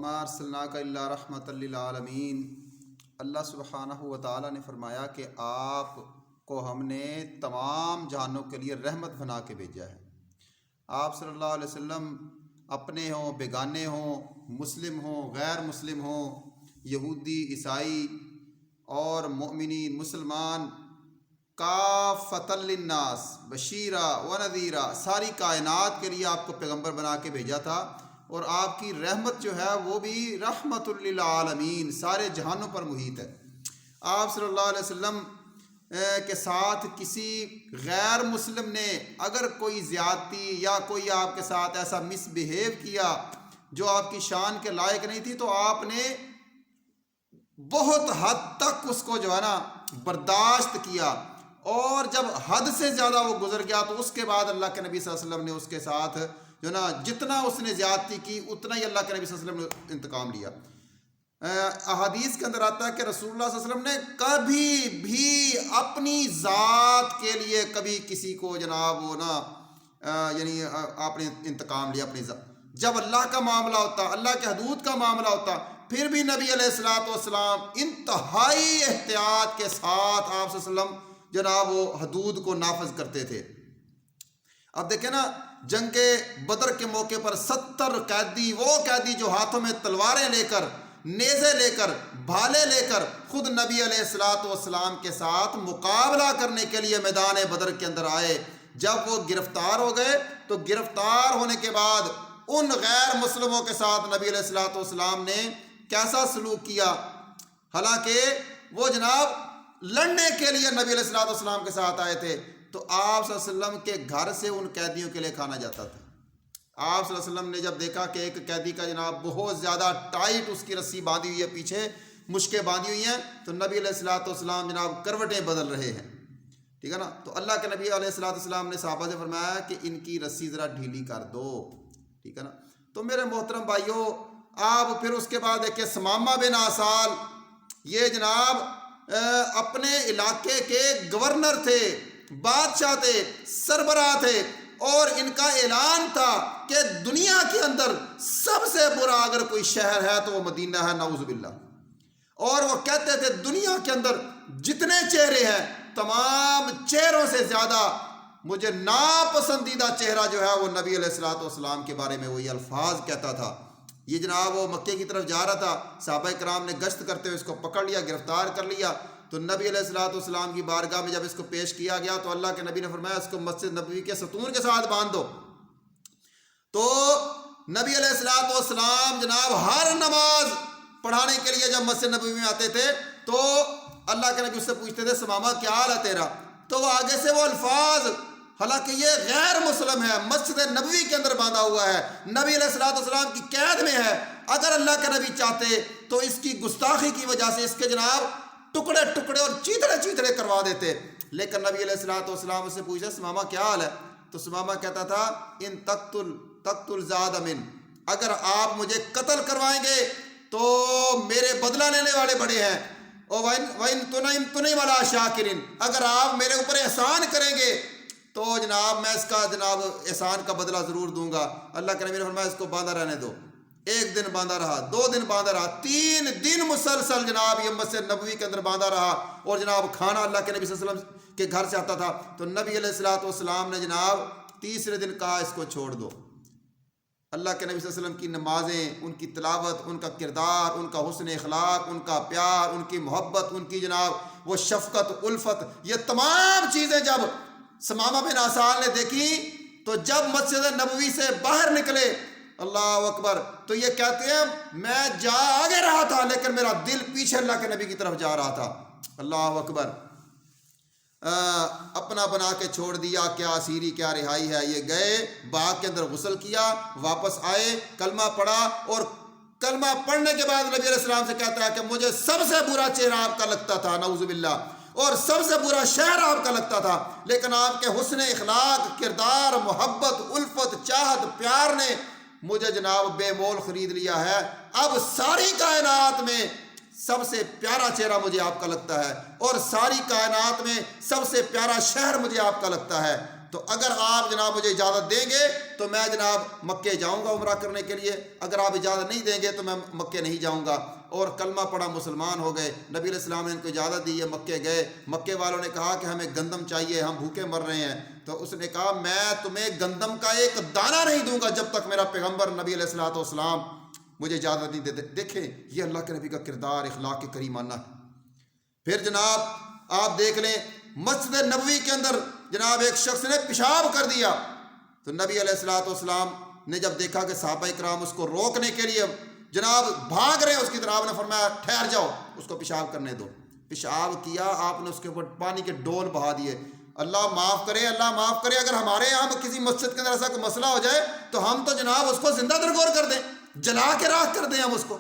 وما ارسلناک الا رحمۃ للعالمین۔ اللہ سبحانہ و تعالیٰ نے فرمایا کہ آپ کو ہم نے تمام جہانوں کے لیے رحمت بنا کے بھیجا ہے۔ آپ صلی اللہ علیہ وسلم اپنے ہوں، بیگانے ہوں، مسلم ہوں، غیر مسلم ہوں، یہودی، عیسائی اور مومنین، مسلمان، کافۃ للناس بشیرا و نذیرا، ساری کائنات کے لیے آپ کو پیغمبر بنا کے بھیجا تھا، اور آپ کی رحمت جو ہے وہ بھی رحمت للعالمین، سارے جہانوں پر محیط ہے۔ آپ صلی اللہ علیہ وسلم کے ساتھ کسی غیر مسلم نے اگر کوئی زیادتی یا کوئی آپ کے ساتھ ایسا مس بیہیو کیا جو آپ کی شان کے لائق نہیں تھی، تو آپ نے بہت حد تک اس کو جو ہے نا برداشت کیا، اور جب حد سے زیادہ وہ گزر گیا تو اس کے بعد اللہ کے نبی صلی اللہ علیہ وسلم نے اس کے ساتھ جو نا جتنا اس نے زیادتی کی اتنا ہی اللہ کے نبی صلی اللہ علیہ وسلم نے انتقام لیا۔ احادیث کے اندر آتا ہے کہ رسول اللہ صلی اللہ علیہ وسلم نے کبھی بھی اپنی ذات کے لیے کبھی کسی کو جناب وہ نا یعنی آپ نے انتقام لیا اپنی ذات۔ جب اللہ کا معاملہ ہوتا، اللہ کے حدود کا معاملہ ہوتا، پھر بھی نبی علیہ الصلوۃ والسلام انتہائی احتیاط کے ساتھ آپ صلی اللہ علیہ وسلم جناب وہ حدود کو نافذ کرتے تھے۔ اب دیکھیں نا، جنگ بدر کے موقع پر 70 قیدی، وہ قیدی جو ہاتھوں میں تلواریں لے کر، نیزے لے کر، بھالے لے کر خود نبی علیہ الصلوۃ والسلام کے ساتھ مقابلہ کرنے کے لیے میدان بدر کے اندر آئے، جب وہ گرفتار ہو گئے تو گرفتار ہونے کے بعد ان غیر مسلموں کے ساتھ نبی علیہ الصلوۃ والسلام نے کیسا سلوک کیا؟ حالانکہ وہ جناب لڑنے کے لیے نبی علیہ الصلوۃ والسلام کے ساتھ آئے تھے، تو آپ صلی اللہ علیہ وسلم کے گھر سے ان قیدیوں کے لیے کھانا جاتا تھا۔ آپ صلی اللہ علیہ وسلم نے جب دیکھا کہ ایک قیدی کا جناب بہت زیادہ ٹائٹ اس کی رسی باندھی ہوئی ہے، پیچھے مشکیں باندھی ہوئی ہیں، تو نبی علیہ الصلوۃ والسلام جناب کروٹیں بدل رہے ہیں، ٹھیک ہے نا؟ تو اللہ کے نبی علیہ الصلوۃ والسلام نے صحابہ سے فرمایا کہ ان کی رسی ذرا ڈھیلی کر دو، ٹھیک ہے نا؟ تو میرے محترم بھائیوں، آپ پھر اس کے بعد دیکھیں ثمامہ بن آسال، یہ جناب اپنے علاقے کے گورنر تھے، بادشاہ تھے، سربراہ تھے، اور ان کا اعلان تھا کہ دنیا کے اندر سب سے برا اگر کوئی شہر ہے تو وہ مدینہ ہے، نعوذ باللہ۔ اور وہ کہتے تھے دنیا کے اندر جتنے چہرے ہیں، تمام چہروں سے زیادہ مجھے ناپسندیدہ چہرہ جو ہے وہ نبی علیہ الصلوۃ والسلام کے بارے میں وہی الفاظ کہتا تھا۔ یہ جناب وہ مکے کی طرف جا رہا تھا، صحابہ کرام نے گشت کرتے ہوئے اس کو پکڑ لیا، گرفتار کر لیا، تو نبی علیہ الصلوۃ والسلام کی بارگاہ میں جب اس کو پیش کیا گیا تو اللہ کے نبی نے فرمایا اس کو مسجد نبوی کے ستون کے ساتھ باندھ دو۔ تو نبی علیہ الصلوۃ والسلام جناب ہر نماز پڑھانے کے لیے جب مسجد نبوی میں آتے تھے تو اللہ کے نبی اس سے پوچھتے تھے ثمامہ کیا حال ہے تیرا؟ تو وہ آگے سے وہ الفاظ، حالانکہ یہ غیر مسلم ہے، مسجد نبوی کے اندر باندھا ہوا ہے، نبی علیہ الصلوۃ والسلام کی قید میں ہے، اگر اللہ کے نبی چاہتے تو اس کی گستاخی کی وجہ سے اس کے جناب ٹکڑے ٹکڑے اور چیتڑے چیتڑے کروا دیتے، لیکن نبی علیہ الصلوۃ والسلام اس سے پوچھا ثمامہ کیا حال ہے؟ تو ثمامہ کہتا تھا ان تقتل زاد من، اگر آپ مجھے قتل کروائیں گے تو میرے بدلہ لینے والے بڑے ہیں، اور وَإِن تُنْعِمْ عَلَىٰ شَاكِرٍ، اگر آپ میرے اوپر احسان کریں گے تو جناب میں اس کا جناب احسان کا بدلہ ضرور دوں گا۔ اللہ کے نبی نے فرمایا اس کو باندھا رہنے دو۔ 1 دن باندھا رہا، 2 دن باندھا رہا، 3 دن مسلسل جناب یہ مسجد نبوی کے اندر باندھا رہا، اور جناب کھانا اللہ کے نبی صلی اللہ علیہ وسلم کے گھر سے آتا تھا۔ تو نبی علیہ الصلوۃ والسلام نے جناب تیسرے دن کہا اس کو چھوڑ دو۔ اللہ کے نبی صلی اللہ علیہ وسلم کی نمازیں، ان کی تلاوت، ان کا کردار، ان کا حسن اخلاق، ان کا پیار، ان کی محبت، ان کی جناب وہ شفقت، الفت، یہ تمام چیزیں جب ثمامہ بن آسال نے دیکھی تو جب مسجد نبوی سے باہر نکلے، اللہ اکبر، تو یہ کہتے ہیں میں جا آگے رہا تھا لیکن میرا دل پیچھے اللہ کے نبی کی طرف جا رہا تھا۔ اللہ اکبر، اپنا بنا کے چھوڑ دیا، کیا اسیری کیا رہائی ہے۔ یہ گئے باغ کے اندر غسل کیا، واپس آئے، کلمہ پڑھا، اور کلمہ پڑھنے کے بعد نبی علیہ السلام سے کہتا ہے کہ مجھے سب سے برا چہرہ آپ کا لگتا تھا، نعوذ باللہ، اور سب سے برا شہر آپ کا لگتا تھا، لیکن آپ کے حسن اخلاق، کردار، محبت، الفت، چاہت، پیار نے مجھے جناب بے مول خرید لیا ہے۔ اب ساری کائنات میں سب سے پیارا چہرہ مجھے آپ کا لگتا ہے، اور ساری کائنات میں سب سے پیارا شہر مجھے آپ کا لگتا ہے۔ تو اگر آپ جناب مجھے اجازت دیں گے تو میں جناب مکے جاؤں گا عمرہ کرنے کے لیے، اگر آپ اجازت نہیں دیں گے تو میں مکے نہیں جاؤں گا۔ اور کلمہ پڑھا، مسلمان ہو گئے۔ نبی علیہ السلام نے ان کو اجازت دی، یہ مکے گئے۔ مکے والوں نے کہا کہ ہمیں گندم چاہیے، ہم بھوکے مر رہے ہیں۔ تو اس نے کہا میں تمہیں گندم کا ایک دانہ نہیں دوں گا جب تک میرا پیغمبر نبی علیہ السلام مجھے اجازت نہیں دیتے۔ دیکھیں یہ اللہ کے نبی کا کردار، اخلاق کریمانہ ہے۔ پھر جناب آپ دیکھ لیں مسجد نبوی کے اندر جناب ایک شخص نے پیشاب کر دیا، تو نبی علیہ السلام نے جب دیکھا کہ صحابہ کرام اس کو روکنے کے لیے جناب بھاگ رہے ہیں اس کی طرف، آپ نے فرمایا ٹھہر جاؤ، اس کو پیشاب کرنے دو۔ پیشاب کیا، آپ نے اس کے اوپر پانی کے ڈول بہا دیے۔ اللہ معاف کرے، اللہ معاف کرے، اگر ہمارے یہاں کسی مسجد کے اندر ایسا کوئی مسئلہ ہو جائے تو ہم تو جناب اس کو زندہ درگور کر دیں، جلا کے راکھ کر دیں ہم اس کو۔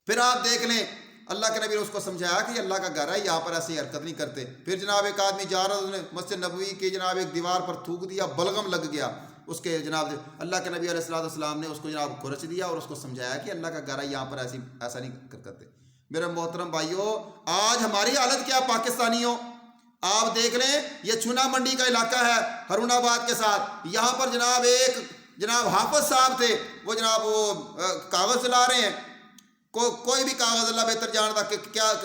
پھر آپ دیکھ لیں اللہ کے نبی نے اس کو سمجھایا کہ یہ اللہ کا گھر ہے، یہاں پر ایسی حرکت نہیں کرتے۔ پھر جناب ایک آدمی جا رہا، اس نے مسجد نبوی کی جناب ایک دیوار پر تھوک دیا، بلغم لگ گیا اس کے جناب۔ اللہ کے نبی علیہ السلام نے اس کو جناب کھرچ دیا اور اس کو سمجھایا کہ اللہ کا گھر ہے، یہاں پر ایسا نہیں کرتے۔ میرے محترم بھائیوں، آج ہماری حالت کیا پاکستانیوں؟ آپ دیکھ لیں یہ چھونا منڈی کا علاقہ ہے ہارون آباد کے ساتھ، یہاں پر جناب ایک جناب حافظ صاحب تھے، وہ جناب وہ کاغذ چلا رہے ہیں، کوئی بھی کاغذ، اللہ بہتر جانتا کہ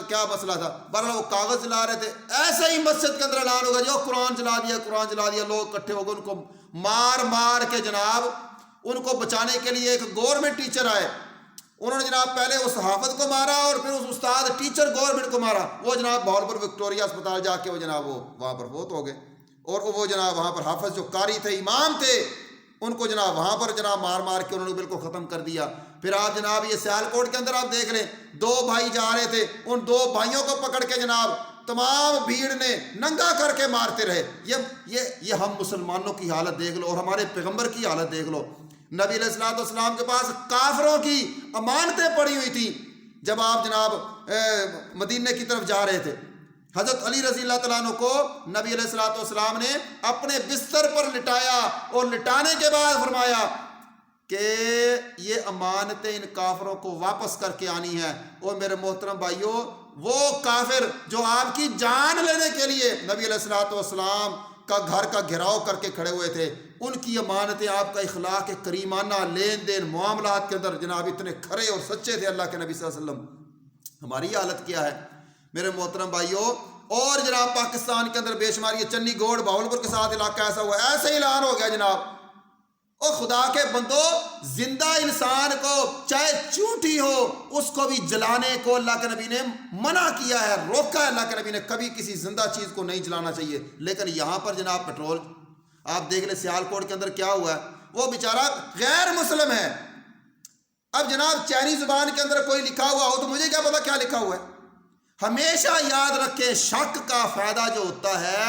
کیا مسئلہ تھا، بہرحال وہ کاغذ چلا رہے تھے۔ ایسے ہی مسجد کے اندر اعلان ہوگا جو قرآن چلا دیا، لوگ اکٹھے ہو گئے، ان کو مار کے جناب ان کو بچانے کے لیے ایک گورنمنٹ ٹیچر آئے، انہوں نے جناب پہلے اس حافظ کو مارا اور پھر اس استاد ٹیچر گورنمنٹ کو مارا۔ وہ جناب بہاولپور وکٹوریہ اسپتال جا کے وہ جناب وہ وہاں پر فوت ہو گئے، اور وہ جناب وہاں پر حافظ جو قاری تھے، امام تھے، ان کو جناب وہاں پر جناب مار کے انہوں نے بالکل ختم کر دیا۔ پھر آپ جناب یہ سیالکوٹ کے اندر آپ دیکھ لیں، دو بھائی جا رہے تھے، ان دو بھائیوں کو پکڑ کے جناب تمام بھیڑ نے ننگا کر کے مارتے رہے۔ یہ ہم مسلمانوں کی حالت دیکھ لو اور ہمارے پیغمبر کی حالت دیکھ لو۔ نبی علیہ السلام کے پاس کافروں کی امانتیں پڑی ہوئی تھیں جب آپ جناب مدینے کی طرف جا رہے تھے۔ حضرت علی رضی اللہ تعالیٰ عنہ کو نبی علیہ السلام نے اپنے بستر پر لٹایا اور لٹانے کے بعد فرمایا کہ یہ امانتیں ان کافروں کو واپس کر کے آنی ہے۔ اور میرے محترم بھائیوں، وہ کافر جو آپ کی جان لینے کے لیے نبی علیہ السلام کا گھر کا گھیراؤ کر کے کھڑے ہوئے تھے، ان کی امانتیں، آپ کا اخلاق کریمانہ لین دین معاملات کے اندر جناب اتنے کھرے اور سچے تھے اللہ کے نبی صلی اللہ علیہ وسلم۔ ہماری حالت کیا ہے میرے محترم بھائیوں؟ اور جناب پاکستان کے اندر بے شمار یہ چنی گوڑ بہاولپور کے ساتھ علاقہ ایسا ہوا، ایسے ہی اعلان ہو گیا جناب۔ اور خدا کے بندو، زندہ انسان کو چاہے چونٹی ہو اس کو بھی جلانے کو اللہ کے نبی نے منع کیا ہے، روکا ہے اللہ کے نبی نے، کبھی کسی زندہ چیز کو نہیں جلانا چاہیے۔ لیکن یہاں پر جناب پیٹرول، آپ دیکھ لیں سیالکوٹ کے اندر کیا ہوا ہے، وہ بیچارہ غیر مسلم ہے۔ اب جناب چینی زبان کے اندر کوئی لکھا ہوا ہو تو مجھے کیا پتا کیا لکھا ہوا ہے۔ ہمیشہ یاد رکھیں شک کا فائدہ جو ہوتا ہے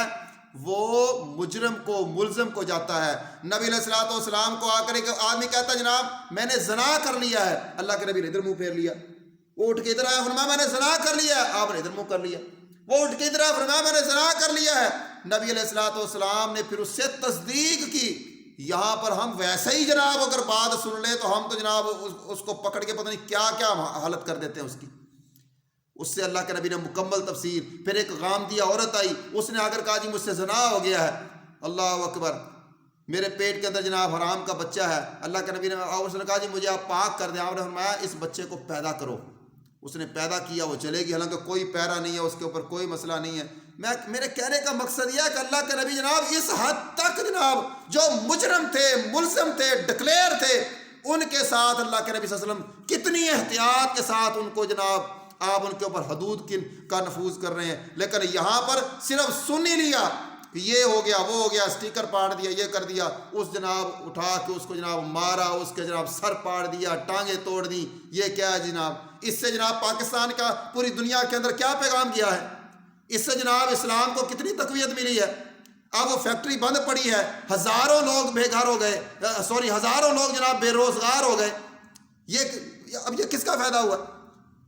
وہ مجرم کو، ملزم کو جاتا ہے۔ نبی علیہ السلام کو آ کر ایک آدمی کہتا ہے جناب میں نے زنا کر لیا ہے، اللہ کے نبی نے ادھر منہ پھیر لیا، وہ اٹھ کے ادھر آیا فرمایا میں نے زنا کر لیا ہے، آپ نے ادھر منہ کر لیا، وہ اٹھ کے ادھر آیا فرمایا میں نے زنا کر لیا ہے۔ نبی علیہ السلام نے پھر اس سے تصدیق کی۔ یہاں پر ہم ویسے ہی جناب اگر بات سن لیں تو ہم تو جناب اس کو پکڑ کے پتہ نہیں کیا کیا حالت کر دیتے ہیں اس کی۔ اس سے اللہ کے نبی نے مکمل تفسیر۔ پھر ایک غامدیہ عورت آئی، اس نے اگر کہا جی مجھ سے زنا ہو گیا ہے، اللہ اکبر، میرے پیٹ کے اندر جناب حرام کا بچہ ہے، اللہ کے نبی نے اس نے کہا جی مجھے آپ پاک کر دیں۔ آپ نے فرمایا اس بچے کو پیدا کرو۔ اس نے پیدا کیا، وہ چلے گی، حالانکہ کوئی پیرا نہیں ہے اس کے اوپر، کوئی مسئلہ نہیں ہے۔ میرے کہنے کا مقصد یہ ہے کہ اللہ کے نبی جناب اس حد تک جناب جو مجرم تھے، ملزم تھے، ڈکلیئر تھے، ان کے ساتھ اللہ کے نبی صلی اللہ علیہ وسلم کتنی احتیاط کے ساتھ ان کو جناب آپ ان کے اوپر حدود کا نفوذ کر رہے ہیں۔ لیکن یہاں پر صرف سن ہی لیا کہ یہ ہو گیا، وہ ہو گیا، اسٹیکر پاڑ دیا، یہ کر دیا، اس جناب اٹھا کے اس کو جناب مارا، اس کے جناب سر پاڑ دیا، ٹانگیں توڑ دی، یہ کیا ہے جناب؟ اس سے جناب پاکستان کا پوری دنیا کے اندر کیا پیغام کیا ہے؟ اس سے جناب اسلام کو کتنی تقویت ملی ہے؟ اب وہ فیکٹری بند پڑی ہے، ہزاروں لوگ بے گھر ہو گئے، ہزاروں لوگ جناب بے روزگار ہو گئے، اب یہ کس کا فائدہ ہوا؟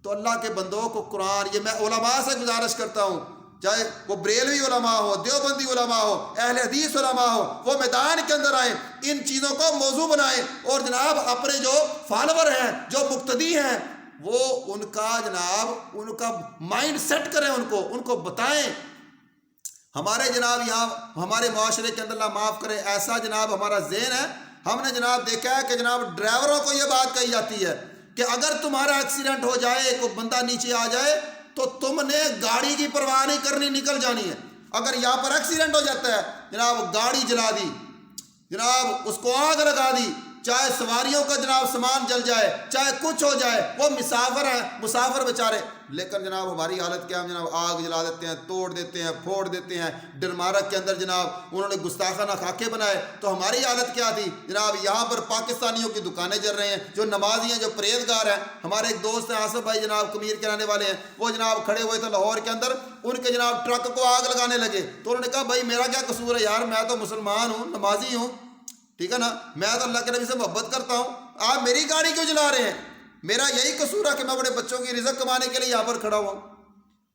تو اللہ کے بندوں کو قرآن، یہ میں علماء سے گزارش کرتا ہوں، چاہے وہ بریلوی علماء ہو، دیوبندی علماء ہو، اہل حدیث علماء ہو، وہ میدان کے اندر آئیں، ان چیزوں کو موضوع بنائیں، اور جناب اپنے جو فالوور ہیں، جو مقتدی ہیں، وہ ان کا جناب ان کا مائنڈ سیٹ کریں، ان کو بتائیں ہمارے جناب یہاں ہمارے معاشرے کے اندر اللہ معاف کرے ایسا جناب ہمارا ذہن ہے، ہم نے جناب دیکھا ہے کہ جناب ڈرائیوروں کو یہ بات کہی جاتی ہے کہ اگر تمہارا ایکسیڈنٹ ہو جائے، کوئی بندہ نیچے آ جائے تو تم نے گاڑی کی پرواہ نہیں کرنی، نکل جانی ہے۔ اگر یہاں پر ایکسیڈنٹ ہو جاتا ہے جناب، گاڑی جلا دی جناب، اس کو آگ لگا دی، چاہے سواریوں کا جناب سامان جل جائے، چاہے کچھ ہو جائے، وہ مسافر ہیں، مسافر بیچارے۔ لیکن جناب ہماری حالت کیا، ہم جناب آگ جلا دیتے ہیں، توڑ دیتے ہیں، پھوڑ دیتے ہیں۔ ڈنمارک کے اندر جناب انہوں نے گستاخانہ خاکے بنائے، تو ہماری حالت کیا تھی جناب؟ یہاں پر پاکستانیوں کی دکانیں جل رہے ہیں، جو نمازی ہیں، جو پرہیزگار ہیں۔ ہمارے ایک دوست ہیں آصف بھائی جناب، کمیر کے رہنے والے ہیں، وہ جناب کھڑے ہوئے تھے لاہور کے اندر، ان کے جناب ٹرک کو آگ لگانے لگے، تو انہوں نے کہا بھائی میرا کیا قصور ہے یار، میں تو مسلمان ہوں، نمازی ہوں، ٹھیک ہے نا، میں تو اللہ کے نبی سے محبت کرتا ہوں، آپ میری گاڑی کیوں جلا رہے ہیں؟ میرا یہی قصور ہے کہ میں بڑے بچوں کی رزق کمانے کے لیے یہاں پر کھڑا ہوا ہوں۔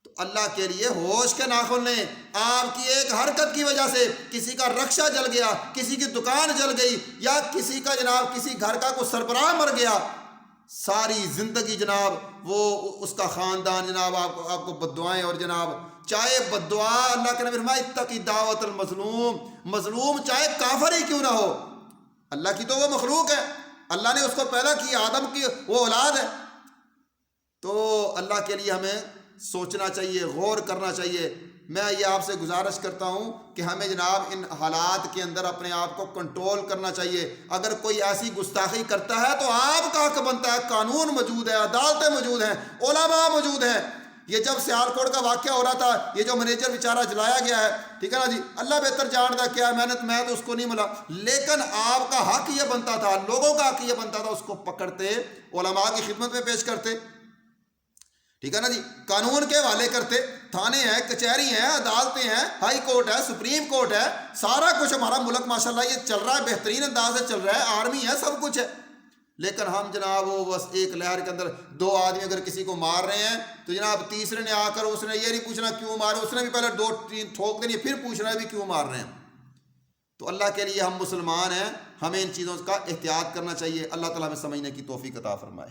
تو اللہ کے لیے ہوش کے ناخن لیں۔ آپ کی ایک حرکت کی وجہ سے کسی کا رکشہ جل گیا، کسی کی دکان جل گئی، یا کسی کا جناب کسی گھر کا کوئی سربراہ مر گیا، ساری زندگی جناب وہ اس کا خاندان جناب آپ کو بددعائیں، اور جناب چاہے بددعا، اللہ کے نبی فرمائے اتقی دعوت المظلوم، مظلوم چاہے کافر ہی کیوں نہ ہو، اللہ کی تو وہ مخلوق ہے، اللہ نے اس کو پیدا کیا، آدم کی وہ اولاد ہے، تو اللہ کے لیے ہمیں سوچنا چاہیے، غور کرنا چاہیے۔ میں یہ آپ سے گزارش کرتا ہوں کہ ہمیں جناب ان حالات کے اندر اپنے آپ کو کنٹرول کرنا چاہیے۔ اگر کوئی ایسی گستاخی کرتا ہے تو آپ کا حق بنتا ہے، قانون موجود ہے، عدالتیں موجود ہیں، علماء موجود ہیں۔ یہ جب سیالکوٹ کا واقعہ ہو رہا تھا، یہ جو مینیجر بیچارہ جلایا گیا ہے، ٹھیک ہے نا جی، اللہ بہتر جانتا کیا محنت میں تو اس کو نہیں ملا، لیکن آپ کا حق یہ بنتا تھا، لوگوں کا حق یہ بنتا تھا، اس کو پکڑتے، علماء کی خدمت میں پیش کرتے، ٹھیک ہے نا جی، قانون کے حوالے کرتے، تھانے ہیں، کچہری ہیں، عدالتیں ہیں، ہائی کورٹ ہے، سپریم کورٹ ہے، سارا کچھ ہمارا ملک ماشاءاللہ یہ چل رہا ہے، بہترین انداز سے چل رہا ہے، آرمی ہے، سب کچھ ہے، لیکن ہم جناب وہ بس ایک لہر کے اندر دو آدمی اگر کسی کو مار رہے ہیں تو جناب تیسرے نے آ کر اس نے یہ نہیں پوچھنا کیوں مارے، اس نے بھی پہلے دو تین ٹھوک دینی، پھر پوچھنا ہے بھی کیوں مار رہے ہیں۔ تو اللہ کے لیے ہم مسلمان ہیں، ہمیں ان چیزوں کا احتیاط کرنا چاہیے۔ اللہ تعالیٰ ہمیں سمجھنے کی توفیق عطا فرمائے۔